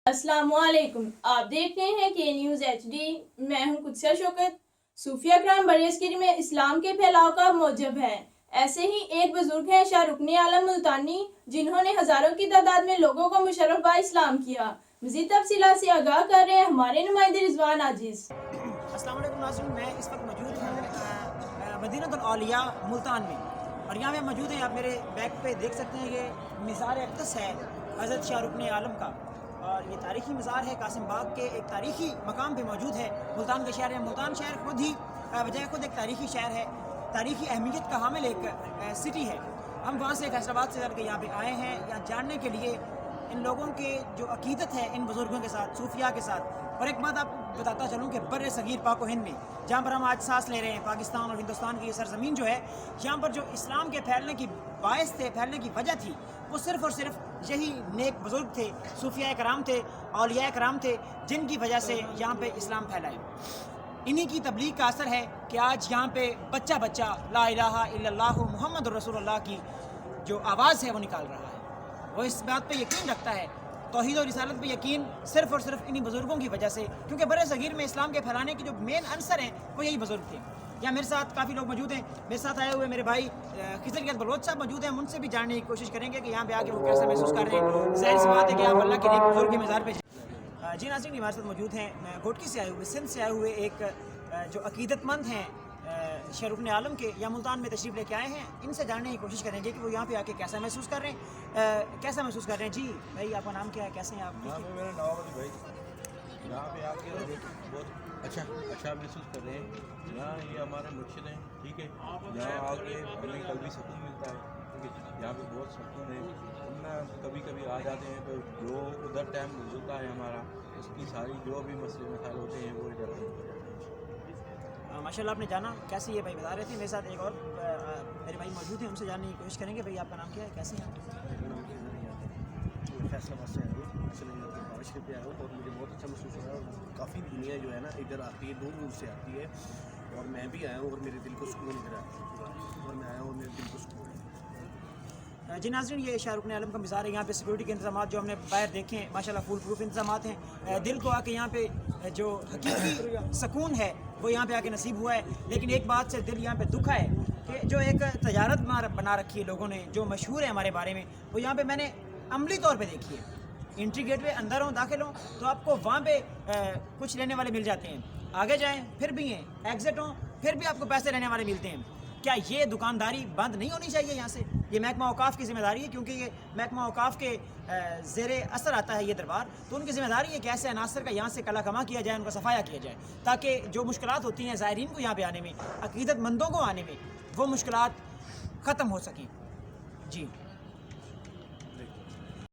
السلام علیکم، آپ دیکھ رہے ہیں کے نیوز ایچ ڈی۔ میں ہوں قدسیہ شوکت۔ صوفیہ کرام برصغیر میں اسلام کے پھیلاؤ کا موجب ہے۔ ایسے ہی ایک بزرگ ہیں شاہ رکن عالم ملتانی، جنہوں نے ہزاروں کی تعداد میں لوگوں کو مشرف با اسلام کیا۔ مزید تفصیلات سے آگاہ کر رہے ہیں ہمارے نمائندے رضوان عاجز۔ السلام علیکم ناظرین، میں اس وقت موجود ہوں مدینۃ الاولیاء ملتان میں، اور یہاں میں موجود ہیں، آپ میرے بیک پہ دیکھ سکتے ہیں، یہ مزار اقدس ہے حضرت شاہ رکن عالم کا، اور یہ تاریخی مزار ہے قاسم باغ کے ایک تاریخی مقام پہ موجود ہے۔ ملتان کے شہر ہے، ملتان شہر خود ہی بجائے خود ایک تاریخی شہر ہے، تاریخی اہمیت کا حامل ایک سٹی ہے۔ ہم وہاں سے فیصل آباد سے چل کے یہاں پہ آئے ہیں، یہاں جاننے کے لیے ان لوگوں کے جو عقیدت ہے ان بزرگوں کے ساتھ، صوفیاء کے ساتھ۔ اور ایک بات آپ کو بتاتا چلوں کہ بر صغیر پاک و ہند میں، جہاں پر ہم آج سانس لے رہے ہیں، پاکستان اور ہندوستان کی یہ سرزمین جو ہے، یہاں پر جو اسلام کے پھیلنے کی باعث تھے، پھیلنے کی وجہ تھی، وہ صرف اور صرف یہی نیک بزرگ تھے، صوفیاء کرام تھے، اولیاء کرام تھے، جن کی وجہ سے یہاں پہ اسلام پھیلا ہے۔ انہی کی تبلیغ کا اثر ہے کہ آج یہاں پہ بچہ بچہ لا الہ الا اللہ محمد رسول اللہ کی جو آواز ہے وہ نکال رہا ہے۔ وہ اس بات پہ یقین رکھتا ہے، توحید و رسالت پہ یقین صرف اور صرف انہی بزرگوں کی وجہ سے، کیونکہ بر صغیر میں اسلام کے پھیلانے کے جو مین عنصر ہیں وہ یہی بزرگ تھے۔ یہاں میرے ساتھ کافی لوگ موجود ہیں، میرے ساتھ آئے ہوئے میرے بھائی خضر بلوچ صاحب موجود ہیں، ہم ان سے بھی جاننے کی کوشش کریں گے کہ یہاں پہ آ کے وہ کیسا محسوس کر رہے ہیں۔ ظاہر سی بات ہے کہ آپ اللہ کے نیک بزرگ کے مزار پہ جی ناظرین، ہمارے ساتھ موجود ہیں گھوٹکی سے آئے ہوئے، سندھ سے آئے ہوئے ایک جو عقیدت مند ہیں شاہ رکن عالم کے، یا ملتان میں تشریف لے کے آئے ہیں۔ ان سے جاننے کی کوشش کریں گے کہ وہ یہاں پہ آ کے کیسا محسوس کر رہے ہیں۔ جی بھائی، آپ کا نام کیا ہے، کیسے ہیں آپ؟ میرا نام ہے بھائی، یہاں پہ آ کے بہت اچھا محسوس کر رہے ہیں۔ یہاں یہ ہمارے مرشد ہیں، ٹھیک ہے، یہاں آ کے ہمیں قلبی سکون ملتا ہے، ٹھیک ہے، یہاں پہ بہت سکون ہے۔ ہم کبھی کبھی آ جاتے ہیں تو جو ادھر ٹائم گزرتا ہے ہمارا، اس کی ساری جو بھی مسئلے مسائل ہوتے ہیں وہ ادھر ہو جاتے ہیں۔ ماشاء اللہ، آپ نے جانا کیسے، یہ بھائی بتا رہے تھے۔ میرے ساتھ ایک اور میرے بھائی موجود ہیں، ان سے جاننے کی کوشش کریں گے۔ بھائی، آپ کا نام کیا ہے، کیسے ہیں آپ؟ فیصل آباد سے آئے ہوئے، اصل میں بارش کے پہ آئے ہوں، اور مجھے بہت اچھا محسوس ہو رہا ہے، اور کافی دنیا جو ہے نا ادھر آتی ہے، دور دور سے آتی ہے، اور میں بھی آیا ہوں، اور میرے دل کو سکون ادھر آیا، اور میں آیا ہوں اور میرے دل کو سکون ہے۔ جی ناظرین، یہ شاہ رکن عالم کا مزار ہے۔ یہاں پہ سیکورٹی کے انتظامات جو ہم نے باہر دیکھے ہیں، ماشاء اللہ فول پروف انتظامات ہیں۔ دل کو آ کے یہاں پہ جو حقیقی سکون ہے وہ یہاں پہ آ کے نصیب ہوا ہے۔ لیکن ایک بات سے دل یہاں پہ دکھا ہے کہ جو ایک تجارت بنا رکھی ہے لوگوں نے، جو مشہور ہے ہمارے بارے میں، وہ یہاں پہ میں نے عملی طور پہ دیکھی ہے۔ انٹری گیٹ پہ اندر ہوں، داخل ہوں تو آپ کو وہاں پہ کچھ لینے والے مل جاتے ہیں، آگے جائیں پھر بھی ہیں، ایگزٹ ہوں پھر بھی آپ کو پیسے لینے والے ملتے ہیں۔ کیا یہ دکانداری بند نہیں ہونی چاہیے یہاں سے؟ یہ محکمہ اوقاف کی ذمہ داری ہے، کیونکہ یہ محکمہ اوقاف کے زیر اثر آتا ہے یہ دربار، تو ان کی ذمہ داری ہے کہ ایسے عناصر کا یہاں سے کلا کما کیا جائے، ان کا صفایا کیا جائے، تاکہ جو مشکلات ہوتی ہیں زائرین کو یہاں پہ آنے میں، عقیدت مندوں کو آنے میں، وہ مشکلات ختم ہو سکیں۔ جی